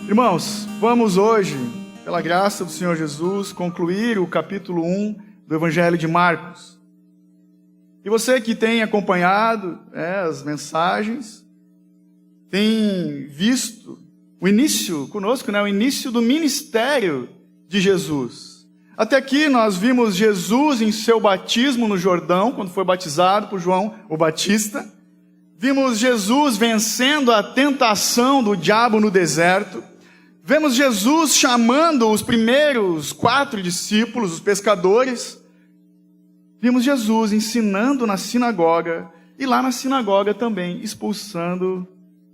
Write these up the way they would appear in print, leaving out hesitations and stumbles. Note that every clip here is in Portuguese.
Irmãos, vamos hoje, pela graça do Senhor Jesus, concluir o capítulo 1 do Evangelho de Marcos. E você que tem acompanhado as mensagens, tem visto o início conosco, o início do ministério de Jesus. Até aqui nós vimos Jesus em seu batismo no Jordão, quando foi batizado por João o Batista. Vimos Jesus vencendo a tentação do diabo no deserto. Vemos Jesus chamando os primeiros 4 discípulos, os pescadores. Vimos Jesus ensinando na sinagoga e lá na sinagoga também expulsando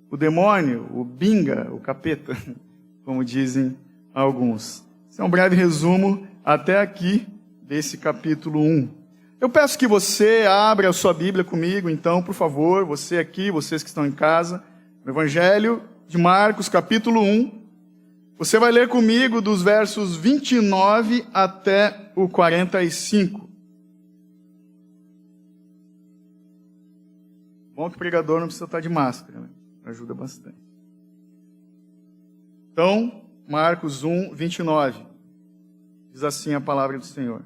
o demônio, o binga, o capeta, como dizem alguns. Esse é um breve resumo até aqui desse capítulo 1. Eu peço que você abra a sua Bíblia comigo, então, por favor, você aqui, vocês que estão em casa, no Evangelho de Marcos, capítulo 1. Você vai ler comigo dos versos 29 até o 45. Bom que o pregador não precisa estar de máscara, né? Ajuda bastante. Então, Marcos 1, 29. Diz assim a palavra do Senhor.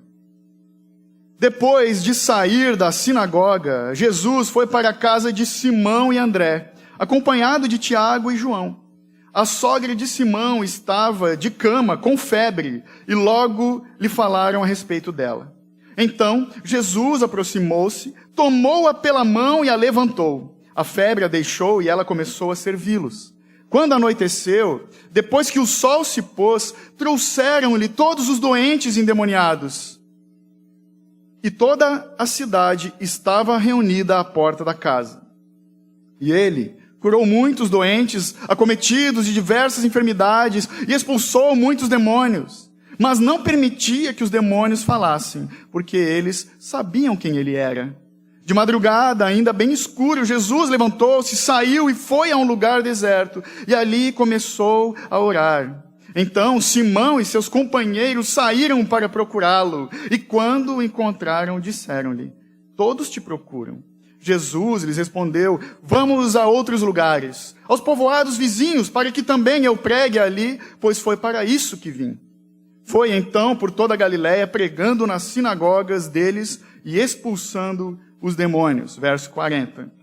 Depois de sair da sinagoga, Jesus foi para a casa de Simão e André, acompanhado de Tiago e João. A sogra de Simão estava de cama, com febre, e logo lhe falaram a respeito dela. Então, Jesus aproximou-se, tomou-a pela mão e a levantou. A febre a deixou e ela começou a servi-los. Quando anoiteceu, depois que o sol se pôs, trouxeram-lhe todos os doentes endemoniados. E toda a cidade estava reunida à porta da casa. E ele curou muitos doentes, acometidos de diversas enfermidades, e expulsou muitos demônios. Mas não permitia que os demônios falassem, porque eles sabiam quem ele era. De madrugada, ainda bem escuro, Jesus levantou-se, saiu e foi a um lugar deserto, e ali começou a orar. Então Simão e seus companheiros saíram para procurá-lo, e quando o encontraram, disseram-lhe: todos te procuram. Jesus lhes respondeu: vamos a outros lugares, aos povoados vizinhos, para que também eu pregue ali, pois foi para isso que vim. Foi então por toda a Galiléia, pregando nas sinagogas deles e expulsando os demônios. Verso 40.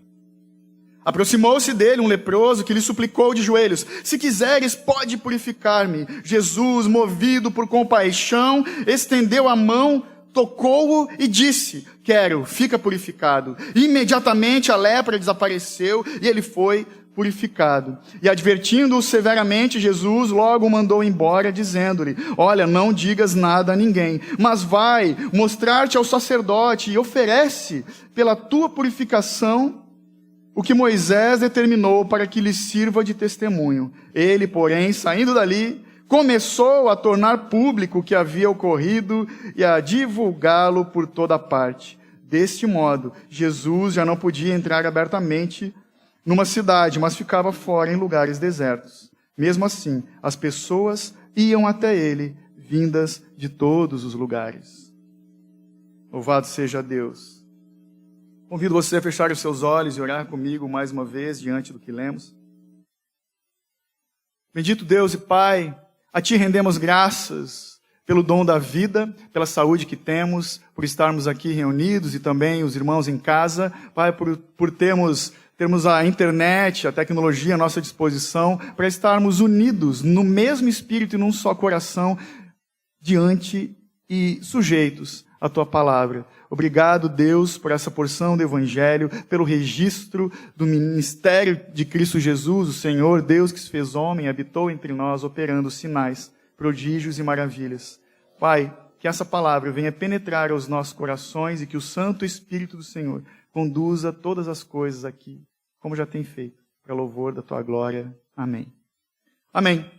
Aproximou-se dele um leproso que lhe suplicou de joelhos: se quiseres, pode purificar-me. Jesus, movido por compaixão, estendeu a mão, tocou-o e disse: quero, fica purificado. E imediatamente a lepra desapareceu e ele foi purificado. E advertindo-o severamente, Jesus logo o mandou embora, dizendo-lhe: olha, não digas nada a ninguém, mas vai mostrar-te ao sacerdote e oferece pela tua purificação o que Moisés determinou para que lhe sirva de testemunho. Ele, porém, saindo dali, começou a tornar público o que havia ocorrido e a divulgá-lo por toda parte. Deste modo, Jesus já não podia entrar abertamente numa cidade, mas ficava fora em lugares desertos. Mesmo assim, as pessoas iam até ele, vindas de todos os lugares. Louvado seja Deus. Convido você a fechar os seus olhos e orar comigo mais uma vez diante do que lemos. Bendito Deus e Pai, a Ti rendemos graças pelo dom da vida, pela saúde que temos, por estarmos aqui reunidos e também os irmãos em casa. Pai, por termos a internet, a tecnologia à nossa disposição, para estarmos unidos no mesmo espírito e num só coração, diante e sujeitos à Tua palavra. Obrigado, Deus, por essa porção do Evangelho, pelo registro do ministério de Cristo Jesus, o Senhor, Deus que se fez homem, habitou entre nós, operando sinais, prodígios e maravilhas. Pai, que essa palavra venha penetrar aos nossos corações e que o Santo Espírito do Senhor conduza todas as coisas aqui, como já tem feito, para louvor da Tua glória. Amém. Amém.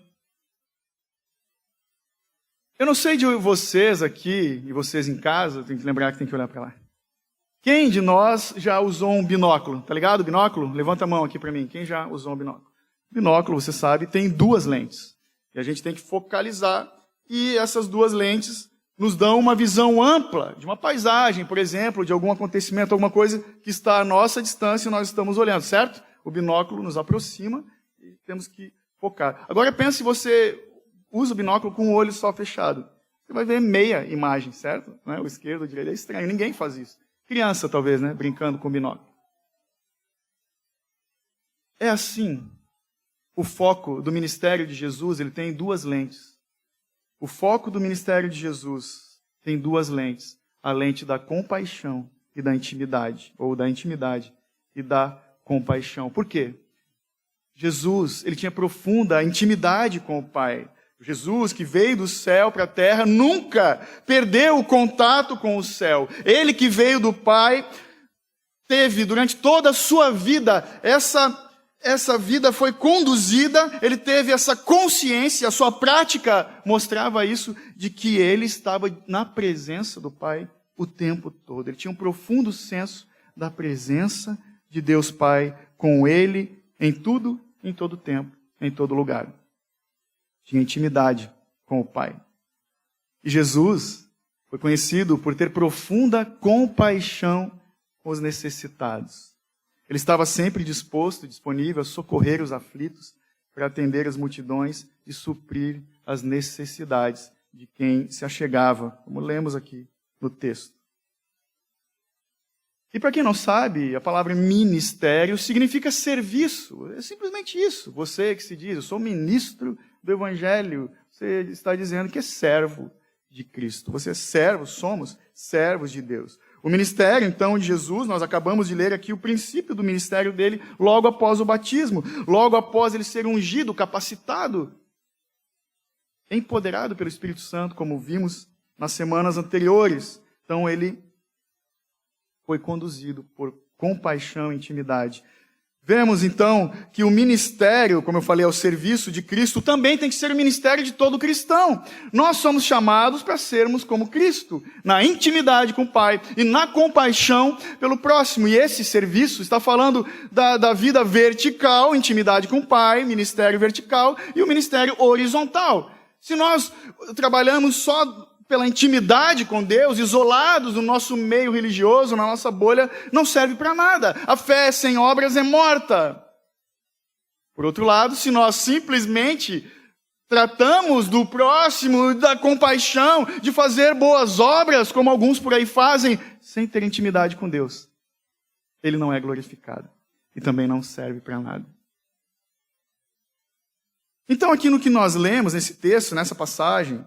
Eu não sei de vocês aqui e vocês em casa, tem que lembrar que tem que olhar para lá. Quem de nós já usou um binóculo? Tá ligado? Binóculo? Levanta a mão aqui para mim. Quem já usou um binóculo? Binóculo, você sabe, tem 2 lentes. E a gente tem que focalizar. E essas 2 lentes nos dão uma visão ampla de uma paisagem, por exemplo, de algum acontecimento, alguma coisa que está à nossa distância e nós estamos olhando, certo? O binóculo nos aproxima e temos que focar. Agora pense se você usa o binóculo com o olho só fechado. Você vai ver meia imagem, certo? Não é? O esquerdo, o direito, é estranho. Ninguém faz isso. Criança, talvez, né? Brincando com o binóculo. É assim. O foco do ministério de Jesus, ele tem duas lentes. O foco do ministério de Jesus tem duas lentes. A lente da compaixão e da intimidade. Ou da intimidade e da compaixão. Por quê? Jesus, ele tinha profunda intimidade com o Pai. Jesus, que veio do céu para a terra, nunca perdeu o contato com o céu. Ele que veio do Pai, teve durante toda a sua vida, essa vida foi conduzida, ele teve essa consciência, a sua prática mostrava isso, de que ele estava na presença do Pai o tempo todo. Ele tinha um profundo senso da presença de Deus Pai com ele em tudo, em todo tempo, em todo lugar. Tinha intimidade com o Pai. E Jesus foi conhecido por ter profunda compaixão com os necessitados. Ele estava sempre disposto, disponível a socorrer os aflitos, para atender as multidões e suprir as necessidades de quem se achegava, como lemos aqui no texto. E para quem não sabe, a palavra ministério significa serviço. É simplesmente isso. Você que se diz, eu sou ministro do Evangelho, você está dizendo que é servo de Cristo. Você é servo, somos servos de Deus. O ministério, então, de Jesus, nós acabamos de ler aqui o princípio do ministério dele logo após o batismo, logo após ele ser ungido, capacitado, empoderado pelo Espírito Santo, como vimos nas semanas anteriores. Então, ele foi conduzido por compaixão e intimidade. Vemos, então, que o ministério, como eu falei, ao serviço de Cristo, também tem que ser o ministério de todo cristão. Nós somos chamados para sermos como Cristo, na intimidade com o Pai e na compaixão pelo próximo. E esse serviço está falando da vida vertical, intimidade com o Pai, ministério vertical, e o ministério horizontal. Se nós trabalhamos só pela intimidade com Deus, isolados no nosso meio religioso, na nossa bolha, não serve para nada. A fé sem obras é morta. Por outro lado, se nós simplesmente tratamos do próximo, da compaixão, de fazer boas obras, como alguns por aí fazem, sem ter intimidade com Deus, ele não é glorificado e também não serve para nada. Então, aqui no que nós lemos, nesse texto, nessa passagem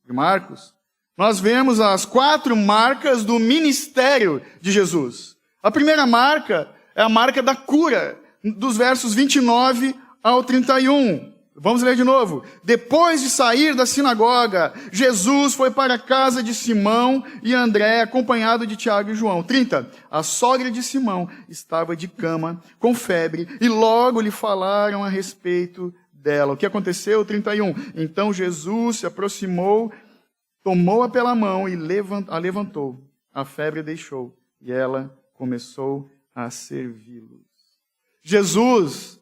de Marcos, nós vemos as 4 marcas do ministério de Jesus. A primeira marca é a marca da cura, dos versos 29 ao 31. Vamos ler de novo. Depois de sair da sinagoga, Jesus foi para a casa de Simão e André, acompanhado de Tiago e João. 30. A sogra de Simão estava de cama, com febre, e logo lhe falaram a respeito dela. O que aconteceu? 31. Então Jesus se aproximou, tomou-a pela mão e a levantou. A febre deixou e ela começou a servi-los. Jesus,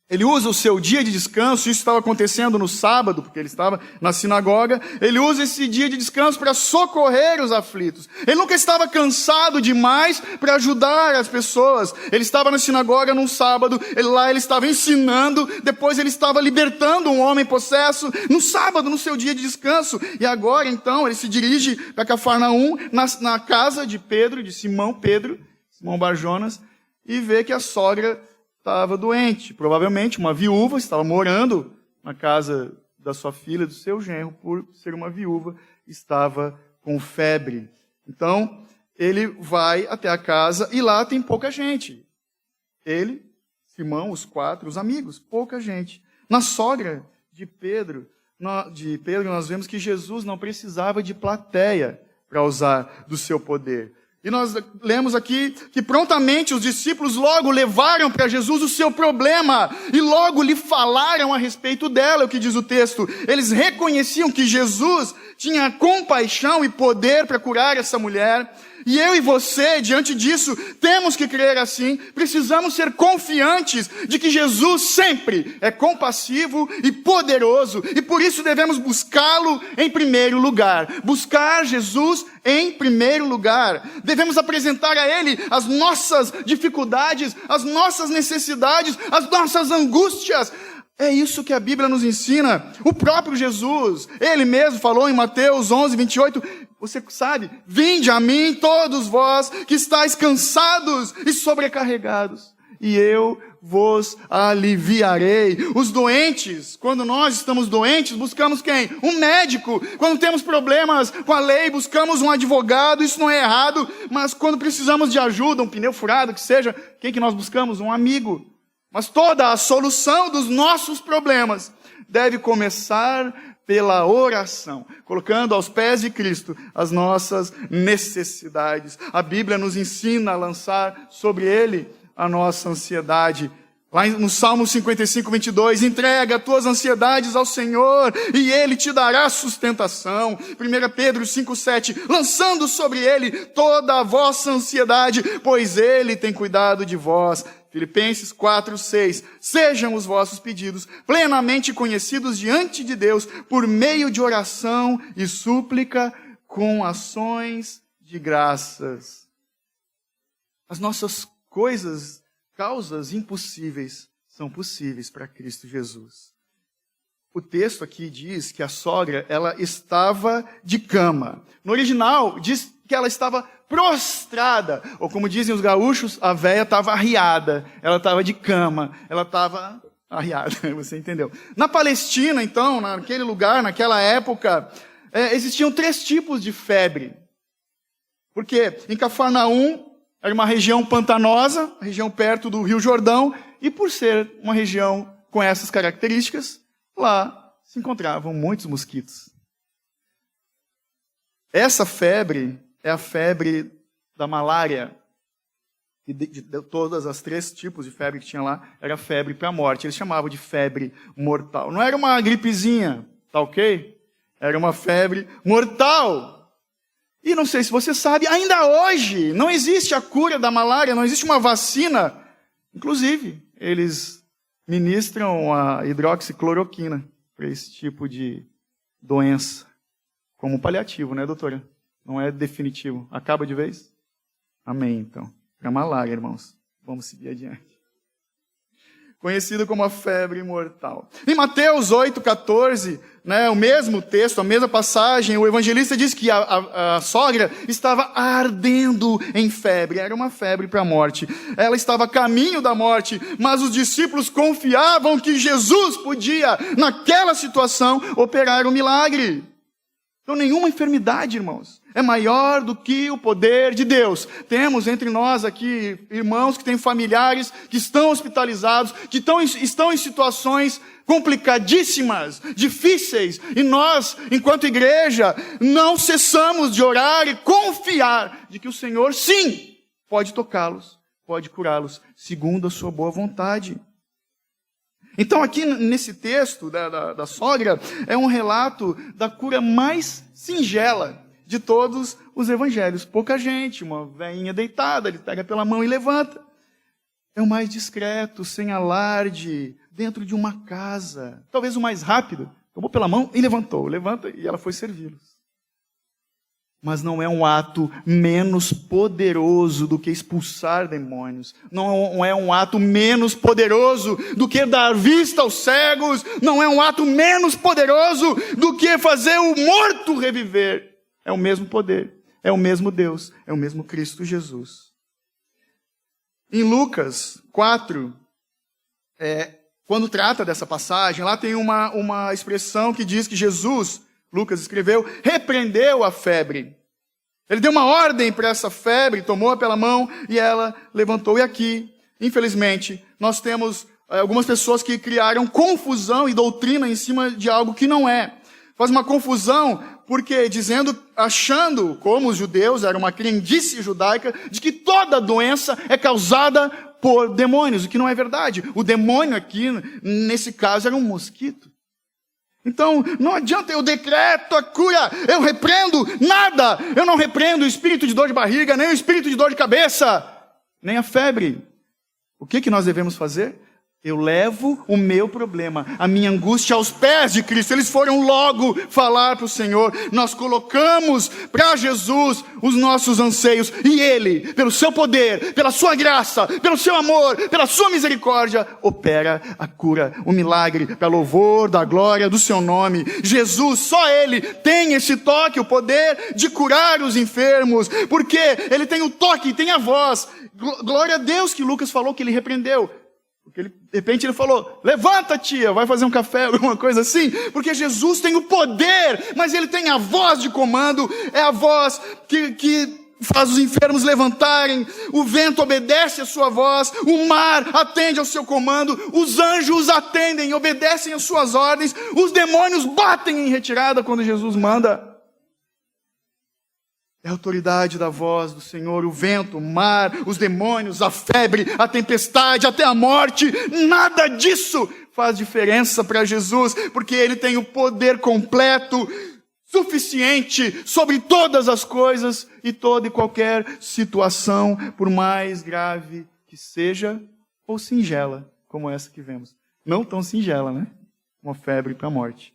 ele usa o seu dia de descanso, isso estava acontecendo no sábado, porque ele estava na sinagoga, ele usa esse dia de descanso para socorrer os aflitos. Ele nunca estava cansado demais para ajudar as pessoas. Ele estava na sinagoga num sábado, ele estava ensinando, depois ele estava libertando um homem possesso, no sábado, no seu dia de descanso. E agora, então, ele se dirige para Cafarnaum, na casa de Pedro, de Simão Barjonas, e vê que a sogra estava doente, provavelmente uma viúva, estava morando na casa da sua filha, do seu genro, por ser uma viúva, estava com febre. Então, ele vai até a casa e lá tem pouca gente. Ele, Simão, os 4, os amigos, pouca gente. Na sogra de Pedro, nós vemos que Jesus não precisava de plateia para usar do seu poder. E nós lemos aqui que prontamente os discípulos logo levaram para Jesus o seu problema e logo lhe falaram a respeito dela, o que diz o texto. Eles reconheciam que Jesus tinha compaixão e poder para curar essa mulher. E eu e você, diante disso, temos que crer assim. Precisamos ser confiantes de que Jesus sempre é compassivo e poderoso. E por isso devemos buscá-lo em primeiro lugar. Buscar Jesus em primeiro lugar. Devemos apresentar a Ele as nossas dificuldades, as nossas necessidades, as nossas angústias. É isso que a Bíblia nos ensina. O próprio Jesus, ele mesmo falou em Mateus 11, 28, você sabe, vinde a mim todos vós que estáis cansados e sobrecarregados, e eu vos aliviarei. Os doentes, quando nós estamos doentes, buscamos quem? Um médico. Quando temos problemas com a lei, buscamos um advogado. Isso não é errado, mas quando precisamos de ajuda, um pneu furado, que seja, quem que nós buscamos? Um amigo. Mas toda a solução dos nossos problemas deve começar pela oração, colocando aos pés de Cristo as nossas necessidades. A Bíblia nos ensina a lançar sobre Ele a nossa ansiedade. Lá no Salmo 55, 22, entrega as tuas ansiedades ao Senhor e Ele te dará sustentação. 1 Pedro 5, 7, lançando sobre Ele toda a vossa ansiedade, pois Ele tem cuidado de vós. Filipenses 4, 6, sejam os vossos pedidos plenamente conhecidos diante de Deus por meio de oração e súplica com ações de graças. As nossas coisas, causas impossíveis, são possíveis para Cristo Jesus. O texto aqui diz que a sogra, ela estava de cama. No original, diz que ela estava prostrada, ou como dizem os gaúchos, a véia estava arriada, ela estava de cama, ela estava arriada, você entendeu. Na Palestina, então, naquele lugar, naquela época, existiam 3 tipos de febre. Porque em Cafarnaum, era uma região pantanosa, região perto do Rio Jordão, e por ser uma região com essas características, lá se encontravam muitos mosquitos. Essa febre é a febre da malária. E de todas as 3 tipos de febre que tinha lá, era febre para a morte. Eles chamavam de febre mortal. Não era uma gripezinha, tá ok? Era uma febre mortal. E não sei se você sabe, ainda hoje não existe a cura da malária, não existe uma vacina. Inclusive, eles ministram a hidroxicloroquina para esse tipo de doença. Como paliativo, né, doutora? Não é definitivo. Acaba de vez? Amém, então. Para malária, irmãos. Vamos seguir adiante. Conhecido como a febre mortal. Em Mateus 8, 14, né, o mesmo texto, a mesma passagem, o evangelista diz que a sogra estava ardendo em febre. Era uma febre para a morte. Ela estava a caminho da morte, mas os discípulos confiavam que Jesus podia, naquela situação, operar um milagre. Então, nenhuma enfermidade, irmãos, é maior do que o poder de Deus. Temos entre nós aqui irmãos que têm familiares que estão hospitalizados, que estão em situações complicadíssimas, difíceis. E nós, enquanto igreja, não cessamos de orar e confiar de que o Senhor, sim, pode tocá-los, pode curá-los, segundo a sua boa vontade. Então aqui nesse texto da sogra, é um relato da cura mais singela de todos os evangelhos. Pouca gente, uma velhinha deitada, ele pega pela mão e levanta. É o mais discreto, sem alarde, dentro de uma casa. Talvez o mais rápido, tomou pela mão e levantou. Levanta e ela foi servi-los. Mas não é um ato menos poderoso do que expulsar demônios. Não é um ato menos poderoso do que dar vista aos cegos. Não é um ato menos poderoso do que fazer o morto reviver. É o mesmo poder, é o mesmo Deus, é o mesmo Cristo Jesus. Em Lucas 4, quando trata dessa passagem, lá tem uma expressão que diz que Jesus, Lucas escreveu, repreendeu a febre. Ele deu uma ordem para essa febre, tomou-a pela mão e ela levantou. E aqui, infelizmente, nós temos algumas pessoas que criaram confusão e doutrina em cima de algo que não é. Faz uma confusão porque achando, como os judeus, era uma crendice judaica, de que toda doença é causada por demônios, o que não é verdade. O demônio aqui, nesse caso, era um mosquito. Então, não adianta eu decreto a cura, eu repreendo nada. Eu não repreendo o espírito de dor de barriga, nem o espírito de dor de cabeça, nem a febre. O que nós devemos fazer? Eu levo o meu problema, a minha angústia aos pés de Cristo. Eles foram logo falar para o Senhor. Nós colocamos para Jesus os nossos anseios. E Ele, pelo seu poder, pela sua graça, pelo seu amor, pela sua misericórdia, opera a cura, o milagre, para louvor da glória do seu nome. Jesus, só Ele tem esse toque, o poder de curar os enfermos. Porque Ele tem o toque, tem a voz. Glória a Deus que Lucas falou que Ele repreendeu. Porque de repente ele falou, levanta tia, vai fazer um café, alguma coisa assim. Porque Jesus tem o poder, mas ele tem a voz de comando, é a voz que faz os enfermos levantarem, o vento obedece a sua voz, o mar atende ao seu comando, os anjos atendem, obedecem às suas ordens, os demônios batem em retirada quando Jesus manda. É a autoridade da voz do Senhor, o vento, o mar, os demônios, a febre, a tempestade, até a morte. Nada disso faz diferença para Jesus, porque Ele tem o poder completo, suficiente sobre todas as coisas e toda e qualquer situação, por mais grave que seja, ou singela, como essa que vemos. Não tão singela, né? Uma febre para a morte.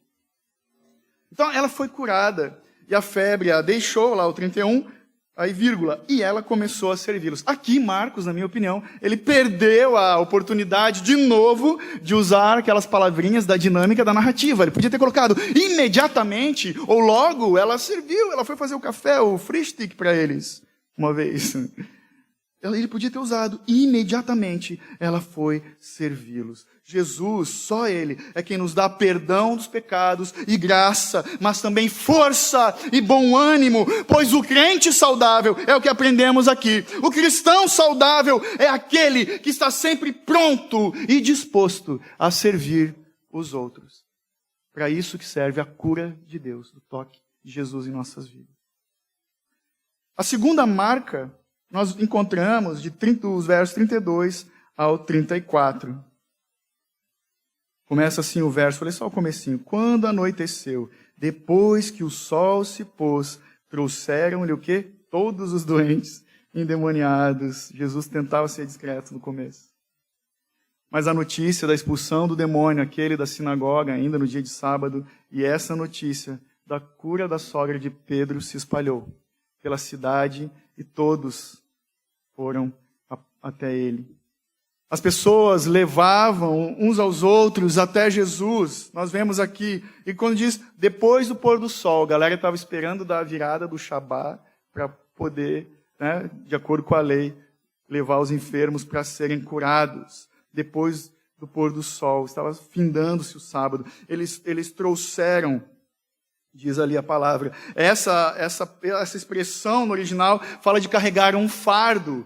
Então ela foi curada. E a febre a deixou, lá o 31, aí vírgula, e ela começou a servi-los. Aqui, Marcos, na minha opinião, ele perdeu a oportunidade, de novo, de usar aquelas palavrinhas da dinâmica da narrativa. Ele podia ter colocado imediatamente, ou logo, ela serviu, ela foi fazer o café, o Frühstück para eles, uma vez. Ele podia ter usado imediatamente, ela foi servi-los. Jesus, só Ele, é quem nos dá perdão dos pecados e graça, mas também força e bom ânimo, pois o crente saudável é o que aprendemos aqui. O cristão saudável é aquele que está sempre pronto e disposto a servir os outros. Para isso que serve a cura de Deus, o toque de Jesus em nossas vidas. A segunda marca nós encontramos dos versos 32 ao 34. Começa assim o verso, falei só o comecinho. Quando anoiteceu, depois que o sol se pôs, trouxeram-lhe o quê? Todos os doentes, endemoniados. Jesus tentava ser discreto no começo. Mas a notícia da expulsão do demônio, aquele da sinagoga, ainda no dia de sábado, e essa notícia da cura da sogra de Pedro se espalhou pela cidade e todos foram até ele. As pessoas levavam uns aos outros até Jesus. Nós vemos aqui, e quando diz depois do pôr do sol, a galera estava esperando da virada do Shabá para poder, né, de acordo com a lei, levar os enfermos para serem curados. Depois do pôr do sol, estava findando-se o sábado. Eles trouxeram, diz ali a palavra. Essa expressão no original fala de carregar um fardo.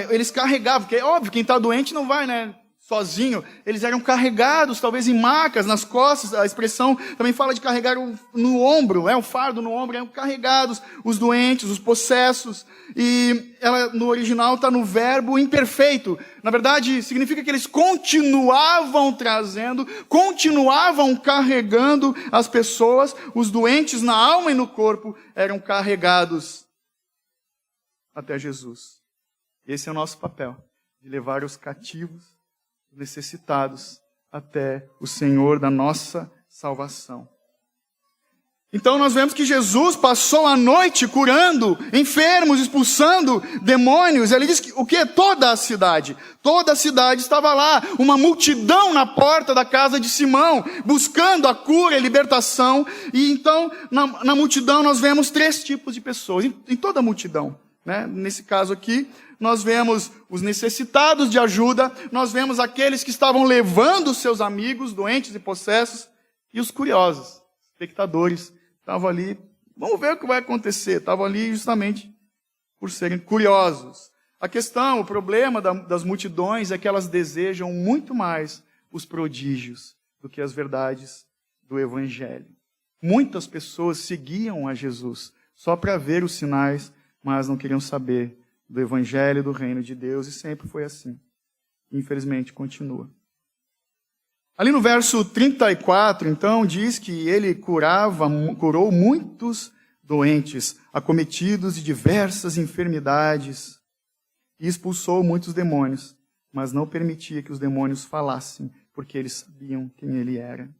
Eles carregavam, porque é óbvio, quem está doente não vai, né, sozinho. Eles eram carregados, talvez em macas, nas costas. A expressão também fala de carregar no ombro, um fardo no ombro. Eram carregados os doentes, os possessos. E ela no original está no verbo imperfeito. Na verdade, significa que eles continuavam trazendo, continuavam carregando as pessoas. Os doentes na alma e no corpo eram carregados até Jesus. Esse é o nosso papel, de levar os cativos, os necessitados, até o Senhor da nossa salvação. Então nós vemos que Jesus passou a noite curando enfermos, expulsando demônios. Ele diz que o quê? Toda a cidade estava lá, uma multidão na porta da casa de Simão, buscando a cura e libertação. E então, na multidão nós vemos 3 tipos de pessoas, em toda a multidão, né? Nesse caso aqui, nós vemos os necessitados de ajuda, nós vemos aqueles que estavam levando os seus amigos, doentes e possessos, e os curiosos, espectadores, estavam ali, vamos ver o que vai acontecer, estavam ali justamente por serem curiosos. A questão, o problema das multidões é que elas desejam muito mais os prodígios do que as verdades do Evangelho. Muitas pessoas seguiam a Jesus só para ver os sinais, mas não queriam saber do Evangelho, do Reino de Deus, e sempre foi assim. Infelizmente, continua. Ali no verso 34, então, diz que ele curou muitos doentes, acometidos de diversas enfermidades, e expulsou muitos demônios. mas não permitia que os demônios falassem, porque eles sabiam quem ele era.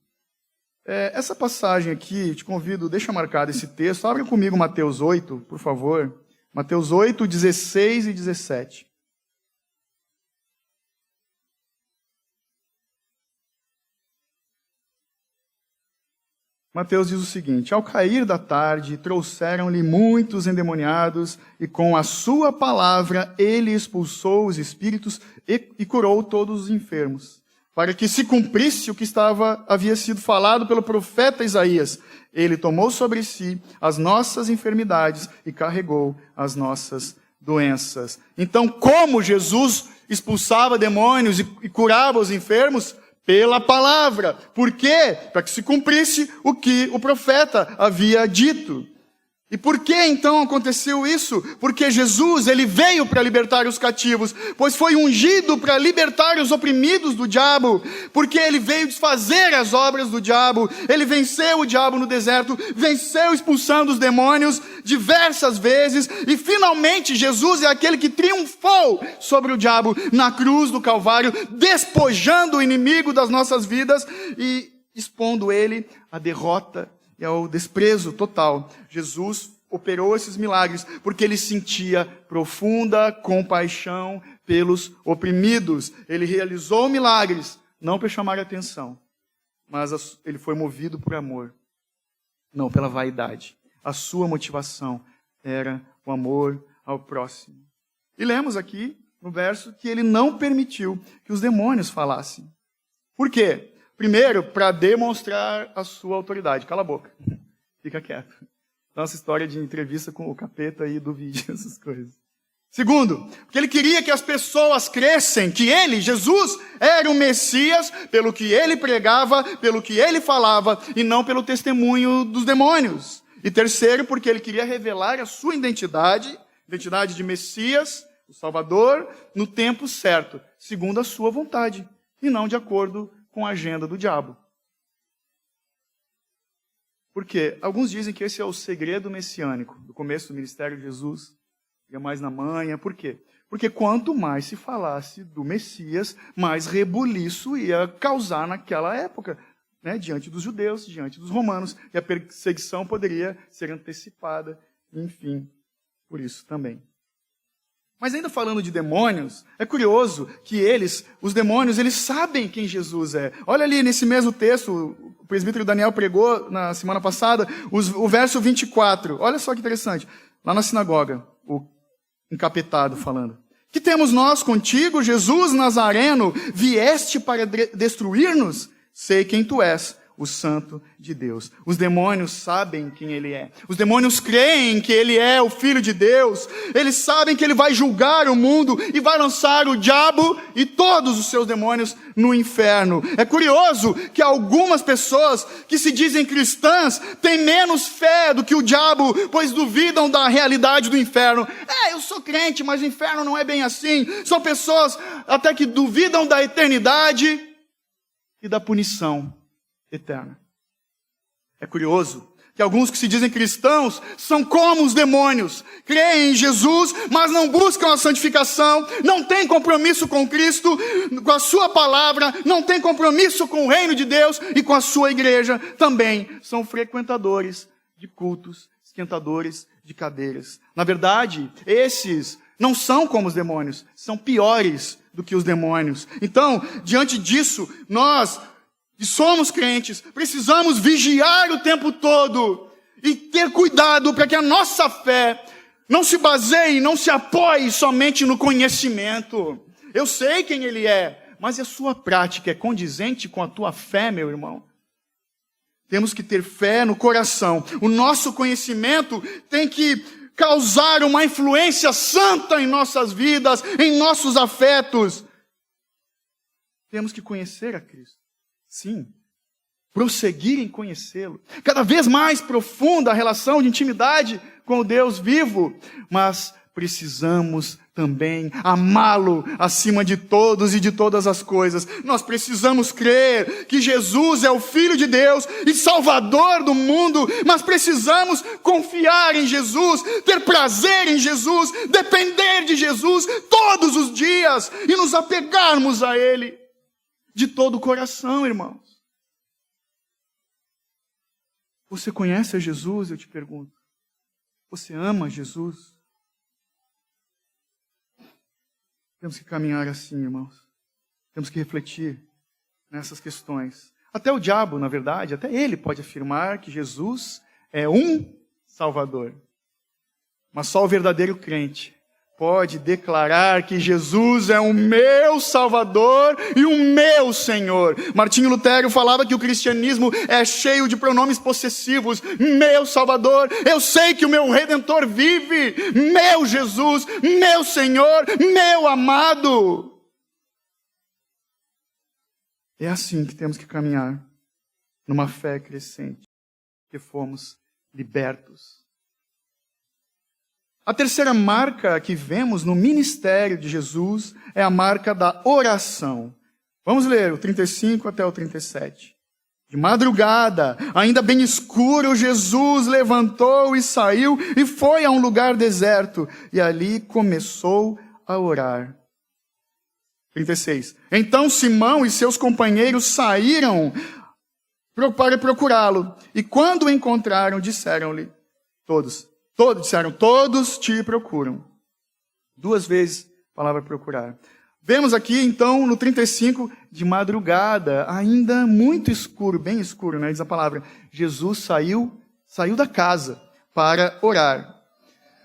Essa passagem aqui, te convido, deixa marcado esse texto, abre comigo Mateus 8, por favor. Mateus 8, 16 e 17. Mateus diz o seguinte: ao cair da tarde, trouxeram-lhe muitos endemoniados, e com a sua palavra ele expulsou os espíritos e curou todos os enfermos, para que se cumprisse o que havia sido falado pelo profeta Isaías. Ele tomou sobre si as nossas enfermidades e carregou as nossas doenças. Então, como Jesus expulsava demônios e curava os enfermos? Pela palavra. Por quê? Para que se cumprisse o que o profeta havia dito. E por que então aconteceu isso? Porque Jesus, ele veio para libertar os cativos, pois foi ungido para libertar os oprimidos do diabo, porque ele veio desfazer as obras do diabo. Ele venceu o diabo no deserto, venceu expulsando os demônios diversas vezes, e finalmente Jesus é aquele que triunfou sobre o diabo na cruz do Calvário, despojando o inimigo das nossas vidas e expondo ele à derrota e ao desprezo total. Jesus operou esses milagres porque ele sentia profunda compaixão pelos oprimidos. Ele realizou milagres, não para chamar a atenção, mas ele foi movido por amor, não pela vaidade. A sua motivação era o amor ao próximo. E lemos aqui no verso que ele não permitiu que os demônios falassem. Por quê? Primeiro, para demonstrar a sua autoridade. Cala a boca. Fica quieto. Nossa história de entrevista com o capeta aí do vídeo, essas coisas. Segundo, porque ele queria que as pessoas crescem que ele, Jesus, era o Messias pelo que ele pregava, pelo que ele falava, e não pelo testemunho dos demônios. E terceiro, porque ele queria revelar a sua identidade de Messias, o Salvador, no tempo certo, segundo a sua vontade, e não de acordo com a agenda do diabo. Por quê? Alguns dizem que esse é o segredo messiânico do começo do ministério de Jesus, ia mais na manha. Por quê? Porque quanto mais se falasse do Messias, mais rebuliço ia causar naquela época, né? Diante dos judeus, diante dos romanos, e a perseguição poderia ser antecipada, enfim, por isso também. Mas ainda falando de demônios, é curioso que os demônios, eles sabem quem Jesus é. Olha ali nesse mesmo texto, o presbítero Daniel pregou na semana passada, o verso 24. Olha só que interessante. Lá na sinagoga, o encapetado falando: que temos nós contigo, Jesus Nazareno? Vieste para destruir-nos? Sei quem tu és, o Santo de Deus. Os demônios sabem quem ele é. Os demônios creem que ele é o Filho de Deus. Eles sabem que ele vai julgar o mundo e vai lançar o diabo e todos os seus demônios no inferno. É curioso que algumas pessoas que se dizem cristãs têm menos fé do que o diabo, pois duvidam da realidade do inferno. Eu sou crente, mas o inferno não é bem assim. São pessoas até que duvidam da eternidade e da punição eterna. É curioso que alguns que se dizem cristãos são como os demônios. Creem em Jesus, mas não buscam a santificação, não têm compromisso com Cristo, com a sua palavra, não têm compromisso com o reino de Deus e com a sua igreja. Também são frequentadores de cultos, esquentadores de cadeiras. Na verdade, esses não são como os demônios, são piores do que os demônios. Então, diante disso, nós que somos crentes, precisamos vigiar o tempo todo e ter cuidado para que a nossa fé não se baseie, não se apoie somente no conhecimento. Eu sei quem ele é, mas a sua prática é condizente com a tua fé, meu irmão? Temos que ter fé no coração. O nosso conhecimento tem que causar uma influência santa em nossas vidas, em nossos afetos. Temos que conhecer a Cristo. Sim, prosseguir em conhecê-lo. Cada vez mais profunda a relação de intimidade com o Deus vivo. Mas precisamos também amá-lo acima de todos e de todas as coisas. Nós precisamos crer que Jesus é o Filho de Deus e Salvador do mundo, mas precisamos confiar em Jesus, ter prazer em Jesus, depender de Jesus todos os dias e nos apegarmos a Ele de todo o coração, irmãos. Você conhece a Jesus, eu te pergunto? Você ama Jesus? Temos que caminhar assim, irmãos. Temos que refletir nessas questões. Até o diabo, na verdade, até ele pode afirmar que Jesus é um Salvador. Mas só o verdadeiro crente pode declarar que Jesus é o meu Salvador e o meu Senhor. Martinho Lutero falava que o cristianismo é cheio de pronomes possessivos. Meu Salvador, eu sei que o meu Redentor vive. Meu Jesus, meu Senhor, meu amado. É assim que temos que caminhar, numa fé crescente, que fomos libertos. A terceira marca que vemos no ministério de Jesus é a marca da oração. Vamos ler o 35 até o 37. De madrugada, ainda bem escuro, Jesus levantou e saiu e foi a um lugar deserto. E ali começou a orar. 36. Então Simão e seus companheiros saíram para procurá-lo. E quando o encontraram, disseram-lhe todos te procuram. 2 vezes a palavra procurar. Vemos aqui, então, no 35, de madrugada, ainda muito escuro, bem escuro, né? Diz a palavra. Jesus saiu da casa para orar.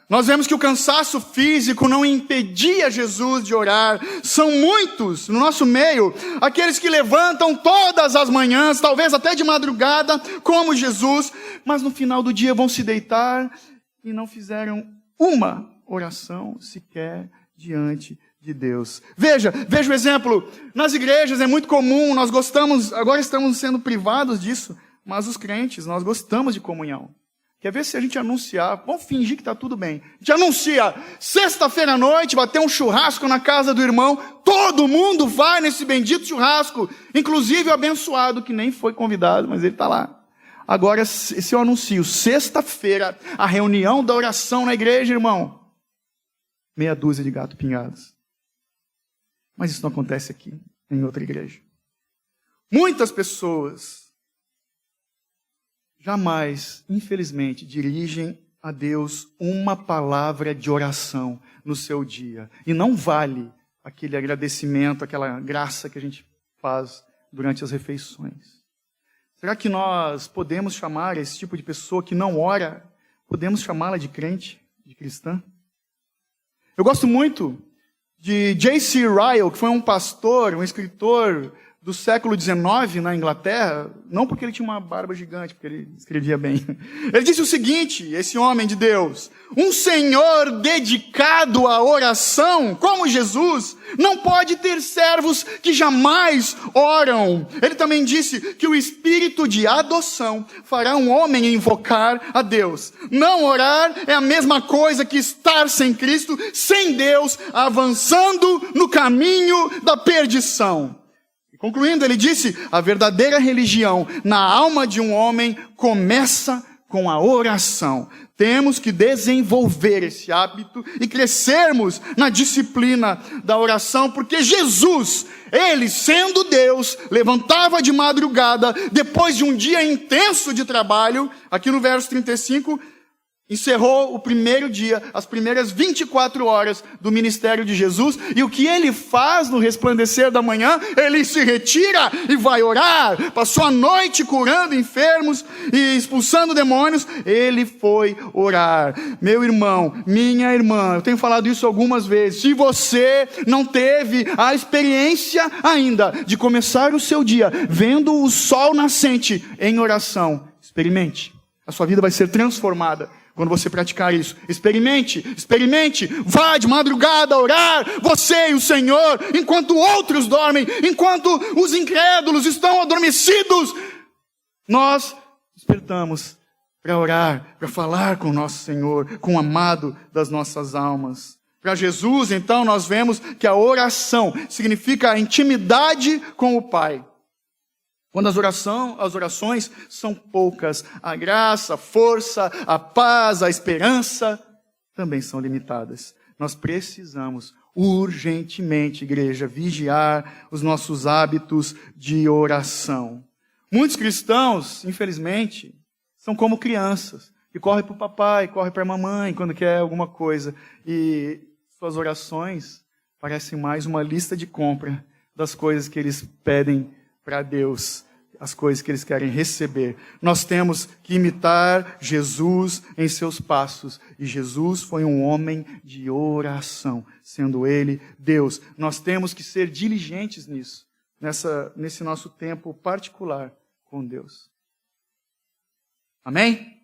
Nós vemos que o cansaço físico não impedia Jesus de orar. São muitos no nosso meio, aqueles que levantam todas as manhãs, talvez até de madrugada, como Jesus, mas no final do dia vão se deitar e não fizeram uma oração sequer diante de Deus. Veja o exemplo. Nas igrejas é muito comum, nós gostamos, agora estamos sendo privados disso, mas os crentes, nós gostamos de comunhão. Quer ver se a gente anunciar, vamos fingir que está tudo bem. A gente anuncia, sexta-feira à noite vai ter um churrasco na casa do irmão, todo mundo vai nesse bendito churrasco, inclusive o abençoado que nem foi convidado, mas ele está lá. Agora, se eu anuncio, sexta-feira, a reunião da oração na igreja, irmão, meia dúzia de gato pingados. Mas isso não acontece aqui, em outra igreja. Muitas pessoas jamais, infelizmente, dirigem a Deus uma palavra de oração no seu dia. E não vale aquele agradecimento, aquela graça que a gente faz durante as refeições. Será que nós podemos chamar esse tipo de pessoa que não ora, podemos chamá-la de crente, de cristã? Eu gosto muito de J.C. Ryle, que foi um pastor, um escritor do século XIX na Inglaterra, não porque ele tinha uma barba gigante, porque ele escrevia bem. Ele disse o seguinte, esse homem de Deus: um Senhor dedicado à oração, como Jesus, não pode ter servos que jamais oram. Ele também disse que o espírito de adoção fará um homem invocar a Deus. Não orar é a mesma coisa que estar sem Cristo, sem Deus, avançando no caminho da perdição. Concluindo, ele disse, a verdadeira religião na alma de um homem começa com a oração. Temos que desenvolver esse hábito e crescermos na disciplina da oração, porque Jesus, ele sendo Deus, levantava de madrugada, depois de um dia intenso de trabalho, aqui no verso 35, encerrou o primeiro dia, as primeiras 24 horas do ministério de Jesus, e o que ele faz no resplandecer da manhã? Ele se retira e vai orar. Passou a noite curando enfermos e expulsando demônios, ele foi orar. Meu irmão, minha irmã, eu tenho falado isso algumas vezes, se você não teve a experiência ainda de começar o seu dia vendo o sol nascente em oração, experimente. A sua vida vai ser transformada quando você praticar isso. Experimente, vá de madrugada orar, você e o Senhor, enquanto outros dormem, enquanto os incrédulos estão adormecidos, nós despertamos para orar, para falar com o nosso Senhor, com o amado das nossas almas. Para Jesus, então, nós vemos que a oração significa a intimidade com o Pai. Quando as orações são poucas, a graça, a força, a paz, a esperança também são limitadas. Nós precisamos urgentemente, igreja, vigiar os nossos hábitos de oração. Muitos cristãos, infelizmente, são como crianças, que correm para o papai, correm para a mamãe quando quer alguma coisa. E suas orações parecem mais uma lista de compra das coisas que eles pedem para Deus, as coisas que eles querem receber. Nós temos que imitar Jesus em seus passos. E Jesus foi um homem de oração, sendo ele Deus. Nós temos que ser diligentes nisso, nesse nosso tempo particular com Deus. Amém?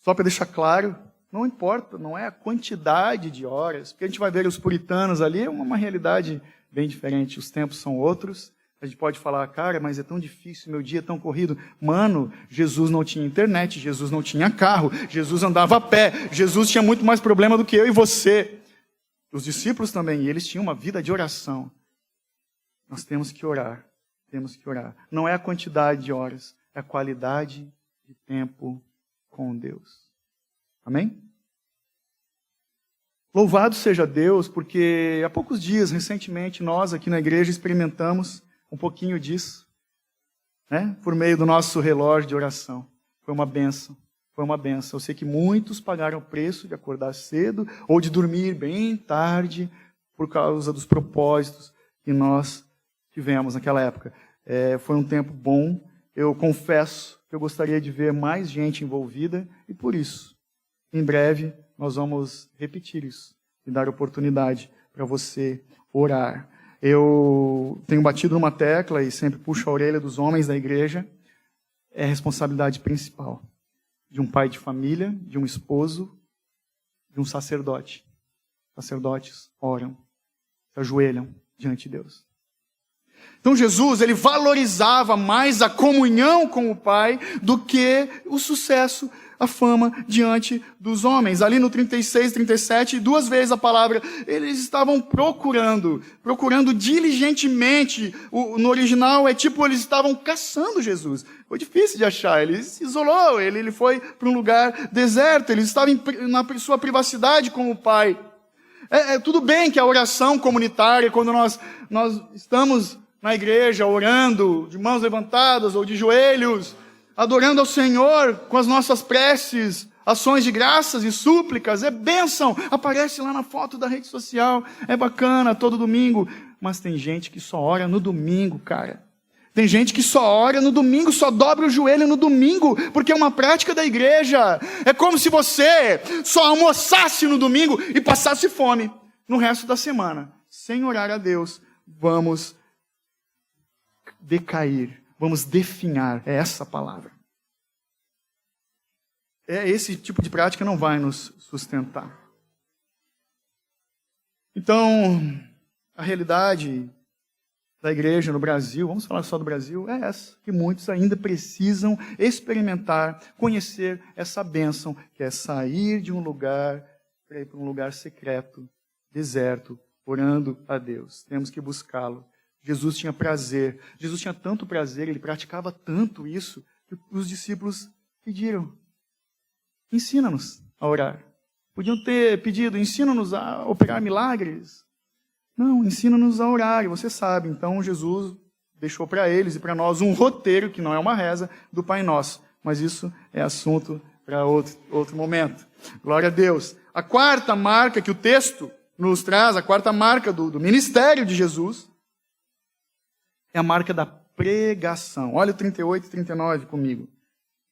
Só para deixar claro, não importa, não é a quantidade de horas, porque a gente vai ver os puritanos ali, é uma realidade bem diferente, os tempos são outros. A gente pode falar, cara, mas é tão difícil, meu dia é tão corrido. Mano, Jesus não tinha internet, Jesus não tinha carro, Jesus andava a pé, Jesus tinha muito mais problema do que eu e você. Os discípulos também, e eles tinham uma vida de oração. Nós temos que orar, temos que orar. Não é a quantidade de horas, é a qualidade de tempo com Deus. Amém? Louvado seja Deus, porque há poucos dias, recentemente, nós aqui na igreja experimentamos um pouquinho disso, né? Por meio do nosso relógio de oração. Foi uma bênção, foi uma bênção. Eu sei que muitos pagaram o preço de acordar cedo ou de dormir bem tarde por causa dos propósitos que nós tivemos naquela época. Foi um tempo bom. Eu confesso que eu gostaria de ver mais gente envolvida e por isso, em breve, nós vamos repetir isso e dar oportunidade para você orar. Eu tenho batido numa tecla e sempre puxo a orelha dos homens da igreja. É a responsabilidade principal de um pai de família, de um esposo, de um sacerdote. Sacerdotes oram, se ajoelham diante de Deus. Então Jesus, ele valorizava mais a comunhão com o Pai do que o sucesso, a fama diante dos homens. Ali no 36, 37, 2 vezes a palavra, eles estavam procurando diligentemente. No original é tipo, eles estavam caçando Jesus. Foi difícil de achar, ele se isolou, ele foi para um lugar deserto, ele estava na sua privacidade com o Pai. Tudo bem que a oração comunitária, quando nós estamos na igreja orando, de mãos levantadas ou de joelhos, adorando ao Senhor com as nossas preces, ações de graças e súplicas, é bênção, aparece lá na foto da rede social, é bacana todo domingo, mas tem gente que só ora no domingo, cara. Tem gente que só ora no domingo, só dobra o joelho no domingo, porque é uma prática da igreja. É como se você só almoçasse no domingo e passasse fome no resto da semana. Sem orar a Deus, vamos decair, vamos definhar, é essa palavra. Esse tipo de prática não vai nos sustentar. Então, a realidade da igreja no Brasil, vamos falar só do Brasil, é essa, que muitos ainda precisam experimentar, conhecer essa bênção, que é sair de um lugar para ir para um lugar secreto, deserto, orando a Deus. Temos que buscá-lo. Jesus tinha prazer, Jesus tinha tanto prazer, ele praticava tanto isso, que os discípulos pediram, ensina-nos a orar. Podiam ter pedido, ensina-nos a operar milagres. Não, ensina-nos a orar, e você sabe. Então Jesus deixou para eles e para nós um roteiro, que não é uma reza, do Pai Nosso. Mas isso é assunto para outro momento. Glória a Deus. A quarta marca que o texto nos traz, a quarta marca do ministério de Jesus, é a marca da pregação. Olha o 38 e 39 comigo.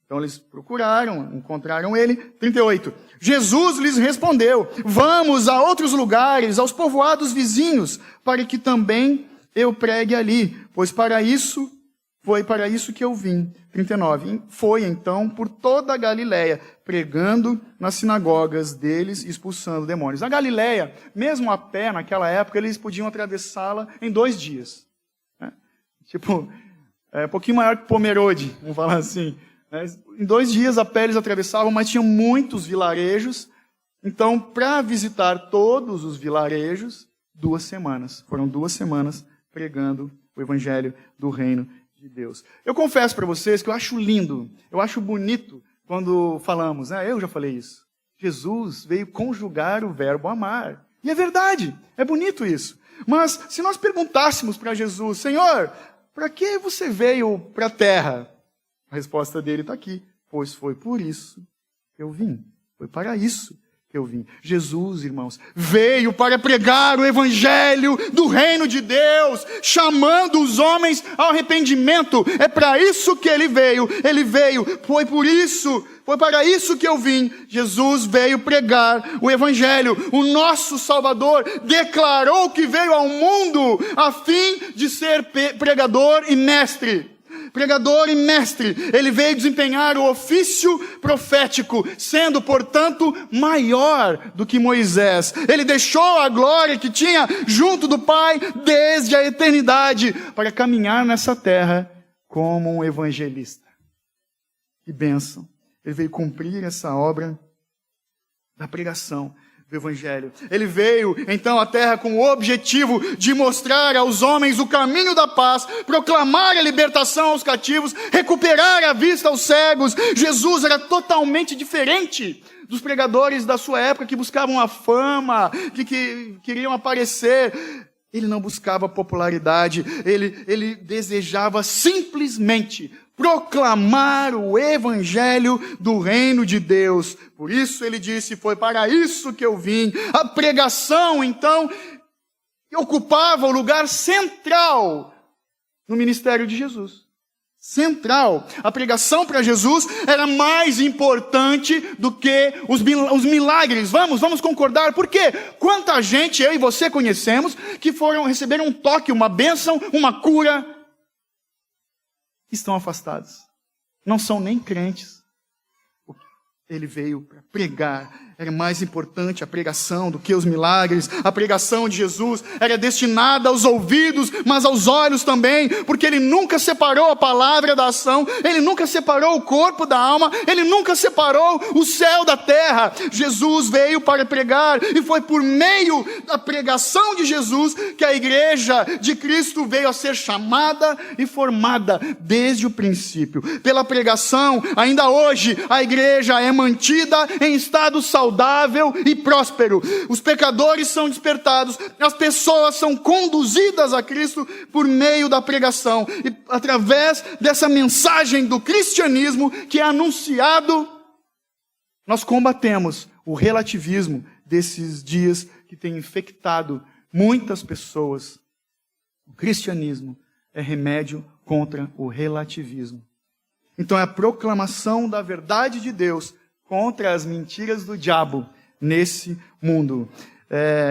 Então eles procuraram, encontraram ele. 38. Jesus lhes respondeu: vamos a outros lugares, aos povoados vizinhos, para que também eu pregue ali, pois foi para isso que eu vim. 39. Foi então por toda a Galileia, pregando nas sinagogas deles e expulsando demônios. A Galileia, mesmo a pé naquela época, eles podiam atravessá-la em 2 dias. Tipo, um pouquinho maior que Pomerode, vamos falar assim. Em 2 dias a pé eles atravessavam, mas tinha muitos vilarejos Então, para visitar todos os vilarejos, 2 semanas. Foram 2 semanas pregando o evangelho do reino de Deus. Eu confesso para vocês que eu acho lindo, eu acho bonito quando falamos, eu já falei isso. Jesus veio conjugar o verbo amar. E é verdade, é bonito isso. Mas se nós perguntássemos para Jesus, Senhor, para que você veio para a terra? A resposta dele está aqui. Pois foi por isso que eu vim. Foi para isso que eu vim. Jesus, irmãos, veio para pregar o evangelho do reino de Deus, chamando os homens ao arrependimento. É para isso que ele veio. Ele veio, foi para isso que eu vim. Jesus veio pregar o evangelho. O nosso Salvador declarou que veio ao mundo a fim de ser pregador e mestre. Pregador e mestre, ele veio desempenhar o ofício profético, sendo, portanto, maior do que Moisés. Ele deixou a glória que tinha junto do Pai desde a eternidade para caminhar nessa terra como um evangelista. Que bênção! Ele veio cumprir essa obra da pregação do evangelho. Ele veio, então, à terra com o objetivo de mostrar aos homens o caminho da paz, proclamar a libertação aos cativos, recuperar a vista aos cegos. Jesus era totalmente diferente dos pregadores da sua época que buscavam a fama, que queriam aparecer. Ele não buscava popularidade, ele desejava simplesmente proclamar o evangelho do reino de Deus. Por isso ele disse, foi para isso que eu vim. A pregação, então, ocupava o lugar central no ministério de Jesus. Central. A pregação para Jesus era mais importante do que os milagres. Vamos concordar. Por quê? Quanta gente eu e você conhecemos que receberam um toque, uma bênção, uma cura, estão afastados. Não são nem crentes. Ele veio para pregar. Era mais importante a pregação do que os milagres. A pregação de Jesus era destinada aos ouvidos, mas aos olhos também, porque ele nunca separou a palavra da ação, ele nunca separou o corpo da alma, ele nunca separou o céu da terra. Jesus veio para pregar, e foi por meio da pregação de Jesus que a igreja de Cristo veio a ser chamada e formada desde o princípio. Pela pregação, ainda hoje, a igreja é mantida em estado saudável e próspero. Os pecadores são despertados, as pessoas são conduzidas a Cristo por meio da pregação. E através dessa mensagem do cristianismo que é anunciado, nós combatemos o relativismo desses dias que tem infectado muitas pessoas. O cristianismo é remédio contra o relativismo. Então é a proclamação da verdade de Deus contra as mentiras do diabo nesse mundo.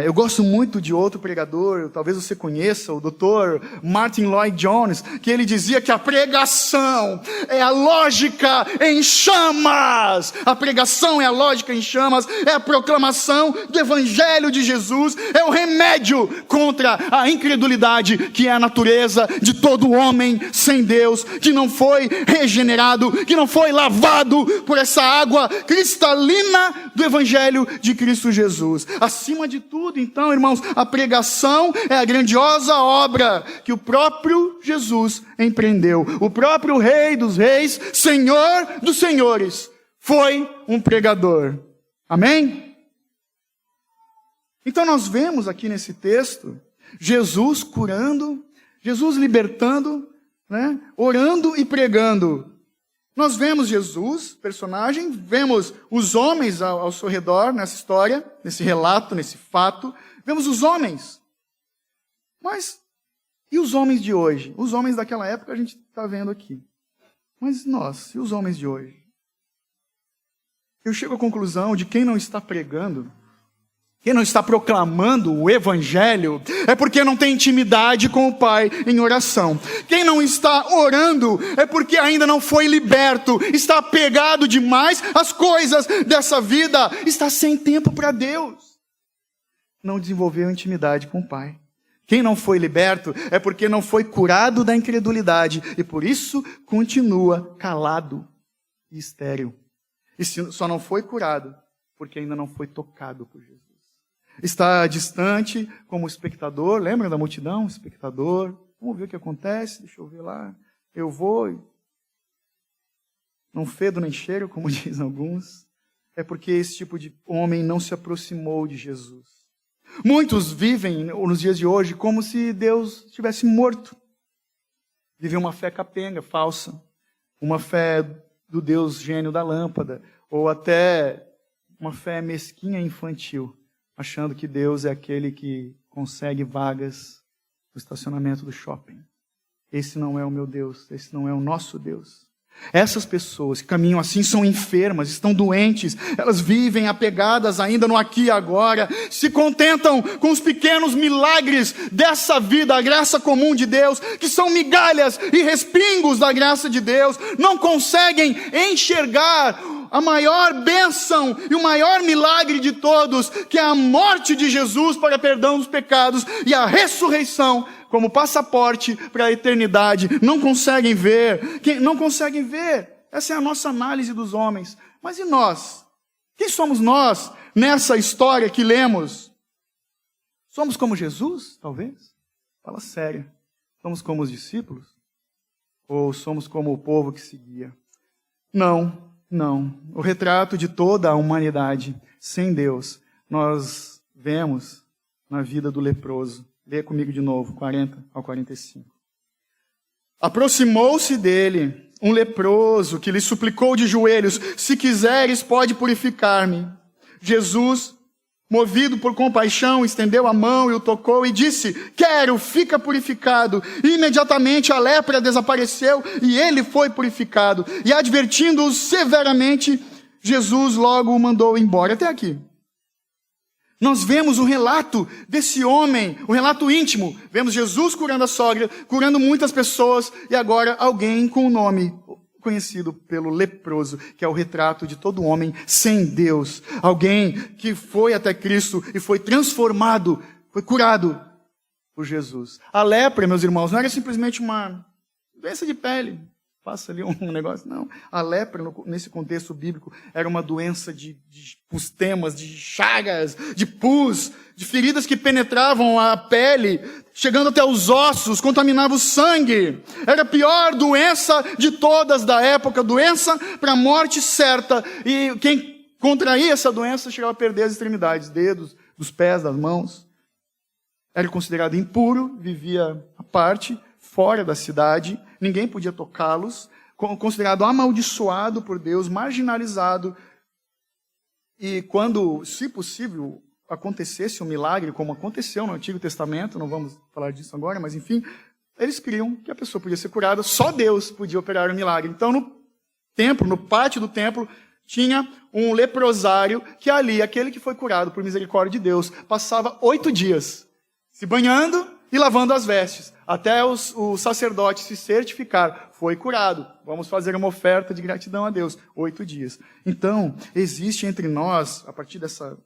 Eu gosto muito de outro pregador, talvez você conheça, o Dr. Martin Lloyd-Jones, que ele dizia que a pregação é a lógica em chamas. A pregação é a lógica em chamas, é a proclamação do Evangelho de Jesus, é o remédio contra a incredulidade, que é a natureza de todo homem sem Deus, que não foi regenerado, que não foi lavado por essa água cristalina do Evangelho de Cristo Jesus. Acima de tudo, então, irmãos, a pregação é a grandiosa obra que o próprio Jesus empreendeu. O próprio Rei dos Reis, Senhor dos Senhores, foi um pregador. Amém? Então nós vemos aqui nesse texto, Jesus curando, Jesus libertando, orando e pregando. Nós vemos Jesus, personagem, vemos os homens ao seu redor nessa história, nesse relato, nesse fato. Vemos os homens. Mas, e os homens de hoje? Os homens daquela época a gente está vendo aqui. Mas nós, e os homens de hoje? Eu chego à conclusão de quem não está pregando, quem não está proclamando o Evangelho, é porque não tem intimidade com o Pai em oração. Quem não está orando é porque ainda não foi liberto, está apegado demais às coisas dessa vida, está sem tempo para Deus. Não desenvolveu intimidade com o Pai. Quem não foi liberto é porque não foi curado da incredulidade e por isso continua calado e estéril. E se só não foi curado porque ainda não foi tocado por Jesus. Está distante como espectador, lembra da multidão? Espectador, vamos ver o que acontece, deixa eu ver lá, eu vou, não fedo nem cheiro, como dizem alguns. É porque esse tipo de homem não se aproximou de Jesus. Muitos vivem nos dias de hoje como se Deus estivesse morto. Vivem uma fé capenga, falsa. Uma fé do Deus gênio da lâmpada. Ou até uma fé mesquinha e infantil. Achando que Deus é aquele que consegue vagas no estacionamento do shopping. Esse não é o meu Deus. Esse não é o nosso Deus. Essas pessoas que caminham assim são enfermas, estão doentes, elas vivem apegadas ainda no aqui e agora, se contentam com os pequenos milagres dessa vida, a graça comum de Deus, que são migalhas e respingos da graça de Deus, não conseguem enxergar a maior bênção e o maior milagre de todos, que é a morte de Jesus para perdão dos pecados e a ressurreição como passaporte para a eternidade. Não conseguem ver. Não conseguem ver. Essa é a nossa análise dos homens. Mas e nós? Quem somos nós nessa história que lemos? Somos como Jesus, talvez? Fala sério. Somos como os discípulos? Ou somos como o povo que seguia? Não. O retrato de toda a humanidade sem Deus, nós vemos na vida do leproso. Leia comigo de novo, 40 ao 45. Aproximou-se dele um leproso que lhe suplicou de joelhos: se quiseres, pode purificar-me. Jesus, movido por compaixão, estendeu a mão e o tocou e disse: quero, fica purificado. E imediatamente a lepra desapareceu e ele foi purificado. E advertindo-os severamente, Jesus logo o mandou embora. Até aqui. Nós vemos o relato desse homem, o relato íntimo. Vemos Jesus curando a sogra, curando muitas pessoas, e agora alguém com o nome conhecido pelo leproso, que é o retrato de todo homem sem Deus. Alguém que foi até Cristo e foi transformado, foi curado por Jesus. A lepra, meus irmãos, não era simplesmente uma doença de pele. Passa ali um negócio. Não. A lepra, nesse contexto bíblico, era uma doença de pustemas, de chagas, de pus, de feridas que penetravam a pele, chegando até os ossos, contaminava o sangue. Era a pior doença de todas da época, doença para a morte certa. E quem contraía essa doença chegava a perder as extremidades, dedos, dos pés, das mãos. Era considerado impuro, vivia à parte, fora da cidade, ninguém podia tocá-los, considerado amaldiçoado por Deus, marginalizado. E quando, se possível, acontecesse um milagre, como aconteceu no Antigo Testamento, não vamos falar disso agora, mas enfim, eles criam que a pessoa podia ser curada, só Deus podia operar um milagre. Então, no templo, no pátio do templo, tinha um leprosário que ali, aquele que foi curado por misericórdia de Deus, passava 8 dias se banhando e lavando as vestes, até o sacerdote se certificar, foi curado. Vamos fazer uma oferta de gratidão a Deus. 8 dias. Então, existe entre nós, a partir dessa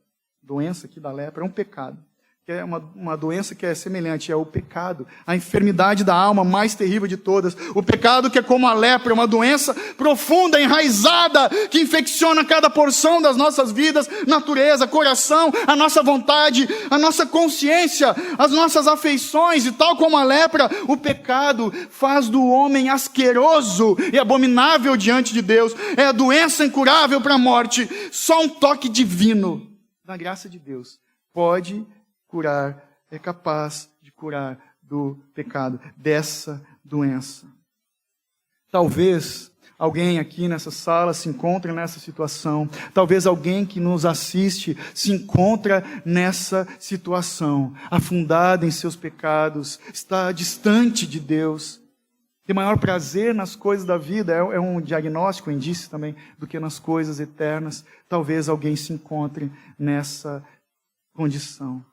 doença aqui da lepra, um pecado. Que é uma doença que é semelhante, é o pecado. A enfermidade da alma mais terrível de todas. O pecado que é como a lepra, uma doença profunda, enraizada, que infecciona cada porção das nossas vidas, natureza, coração, a nossa vontade, a nossa consciência, as nossas afeições. E tal como a lepra, o pecado faz do homem asqueroso e abominável diante de Deus. É a doença incurável para a morte. Só um toque divino da graça de Deus pode curar, é capaz de curar do pecado, dessa doença. Talvez alguém aqui nessa sala se encontre nessa situação. Talvez alguém que nos assiste se encontra nessa situação, afundado em seus pecados, está distante de Deus. Tem maior prazer nas coisas da vida, é um diagnóstico, um indício também, do que nas coisas eternas. Talvez alguém se encontre nessa condição.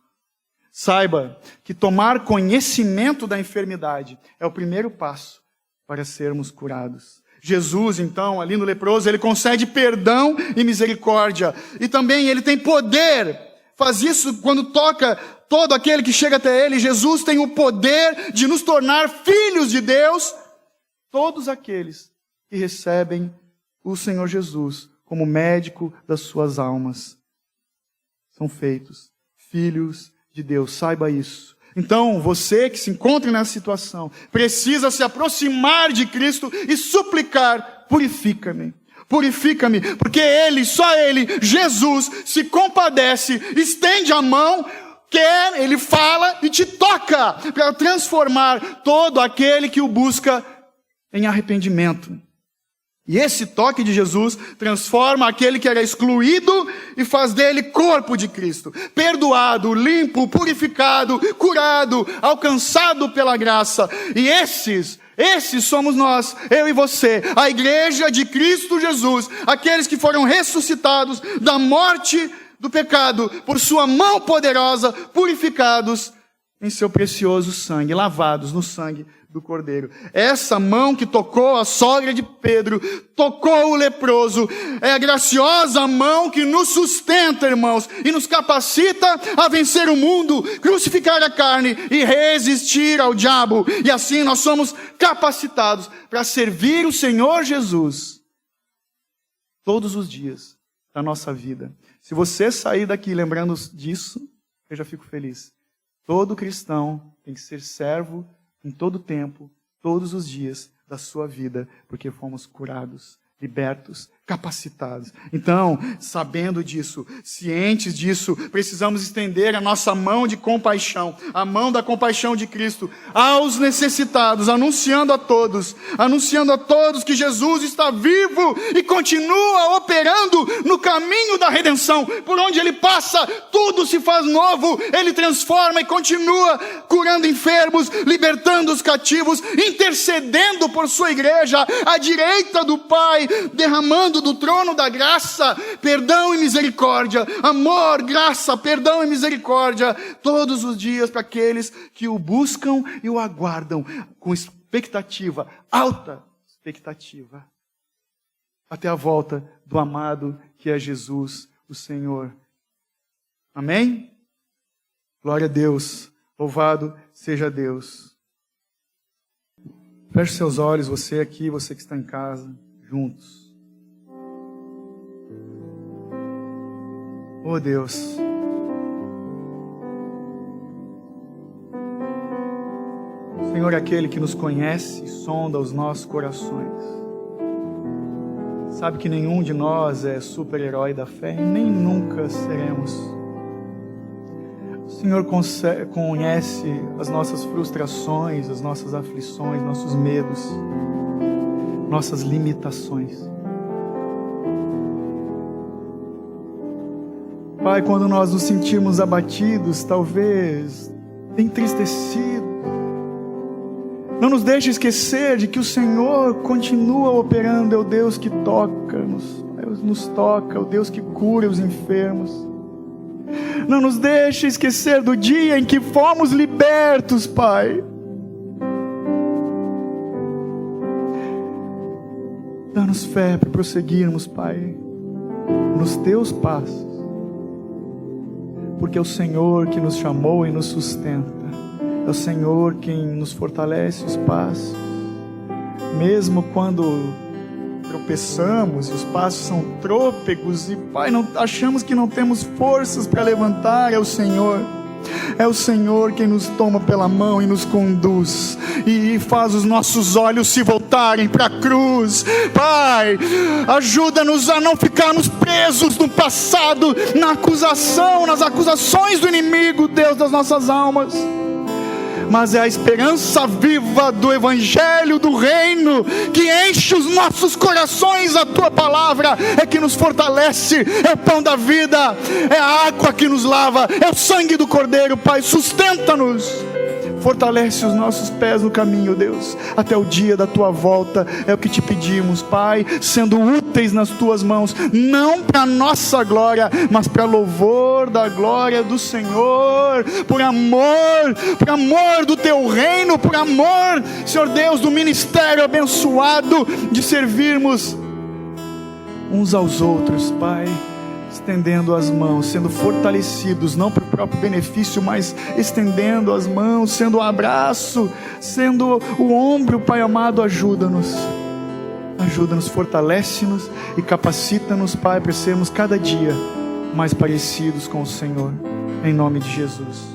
Saiba que tomar conhecimento da enfermidade é o primeiro passo para sermos curados. Jesus, então, ali no leproso, ele concede perdão e misericórdia. E também ele tem poder. Faz isso quando toca todo aquele que chega até ele. Jesus tem o poder de nos tornar filhos de Deus. Todos aqueles que recebem o Senhor Jesus como médico das suas almas. são feitos filhos de Deus. Saiba isso. Então, você que se encontra nessa situação, precisa se aproximar de Cristo e suplicar: purifica-me. Purifica-me, porque Ele, só Ele, Jesus, se compadece, estende a mão, Ele fala e te toca para transformar todo aquele que o busca em arrependimento. E esse toque de Jesus transforma aquele que era excluído e faz dele corpo de Cristo, perdoado, limpo, purificado, curado, alcançado pela graça. E esses somos nós, eu e você, a igreja de Cristo Jesus, aqueles que foram ressuscitados da morte do pecado, por sua mão poderosa, purificados em seu precioso sangue, lavados no sangue do Cordeiro. Essa mão que tocou a sogra de Pedro, tocou o leproso, é a graciosa mão que nos sustenta, irmãos, e nos capacita a vencer o mundo, crucificar a carne e resistir ao diabo. E assim nós somos capacitados para servir o Senhor Jesus todos os dias da nossa vida. Se você sair daqui lembrando disso, eu já fico feliz. Todo cristão tem que ser servo em todo tempo, todos os dias da sua vida, porque fomos curados, libertos, capacitados. Então, sabendo disso, cientes disso, precisamos estender a nossa mão de compaixão, a mão da compaixão de Cristo, aos necessitados, anunciando a todos que Jesus está vivo e continua operando no caminho da redenção. Por onde Ele passa, tudo se faz novo. Ele transforma e continua curando enfermos, libertando os cativos, intercedendo por sua igreja, à direita do Pai, derramando do trono da graça, perdão e misericórdia, amor, graça, perdão e misericórdia, todos os dias para aqueles que o buscam e o aguardam com expectativa, alta expectativa, até a volta do amado que é Jesus, o Senhor. Amém? Glória a Deus, louvado seja Deus. Feche seus olhos, você aqui, você que está em casa, juntos. Oh Deus, o Senhor é aquele que nos conhece e sonda os nossos corações. Sabe que nenhum de nós é super-herói da fé e nem nunca seremos. O Senhor conhece as nossas frustrações, as nossas aflições, nossos medos, nossas limitações. Pai, quando nós nos sentimos abatidos, talvez entristecidos, não nos deixe esquecer de que o Senhor continua operando, é o Deus que nos toca, é o Deus que cura os enfermos. Não nos deixe esquecer do dia em que fomos libertos, Pai. Dá-nos fé para prosseguirmos, Pai, nos Teus passos. Porque é o Senhor que nos chamou e nos sustenta. É o Senhor quem nos fortalece os passos. Mesmo quando tropeçamos e os passos são trôpegos e, Pai, achamos que não temos forças para levantar, é o Senhor. É o Senhor quem nos toma pela mão e nos conduz e faz os nossos olhos se voltarem para a cruz. Pai, ajuda-nos a não ficarmos presos no passado, nas acusações do inimigo, Deus das nossas almas. Mas é a esperança viva do Evangelho, do Reino, que enche os nossos corações. A Tua palavra é que nos fortalece, é o pão da vida, é a água que nos lava, é o sangue do Cordeiro. Pai, sustenta-nos, fortalece os nossos pés no caminho, Deus, até o dia da Tua volta. É o que te pedimos, Pai, sendo úteis nas Tuas mãos, não para nossa glória, mas para louvor da glória do Senhor, por amor do Teu reino, por amor, Senhor Deus, do ministério abençoado de servirmos uns aos outros, Pai, estendendo as mãos, sendo fortalecidos, não para o próprio benefício, mas estendendo as mãos, sendo o abraço, sendo o ombro. Pai amado, ajuda-nos, fortalece-nos e capacita-nos, Pai, para sermos cada dia mais parecidos com o Senhor, em nome de Jesus.